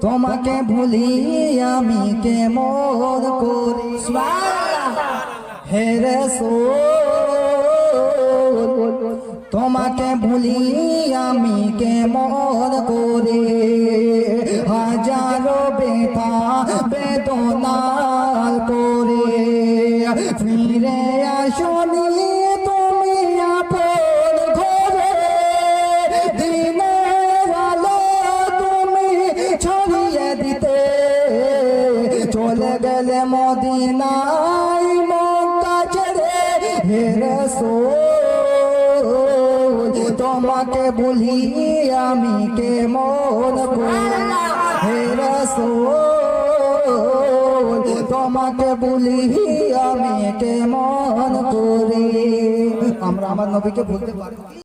তোমাকে ভুলি আমি কেমন করি হে রাসূল তোমাকে ভুলি আমি কেমন করি হাজারো ব্যথা বেদনার করে ফিরে আসনি তুমি আপন ঘরে দিনের আলো তুমি ছড়িয়ে দিতে চলে গেলে মদিনায় মক্কা ছেড়ে হে রাসূল তোমাকে ভুলি আমি কেমন করি হে রাসূল তোমাকে ভুলি আমি কেমন করি আমরা আমার নবীকে ভুলতে পারি।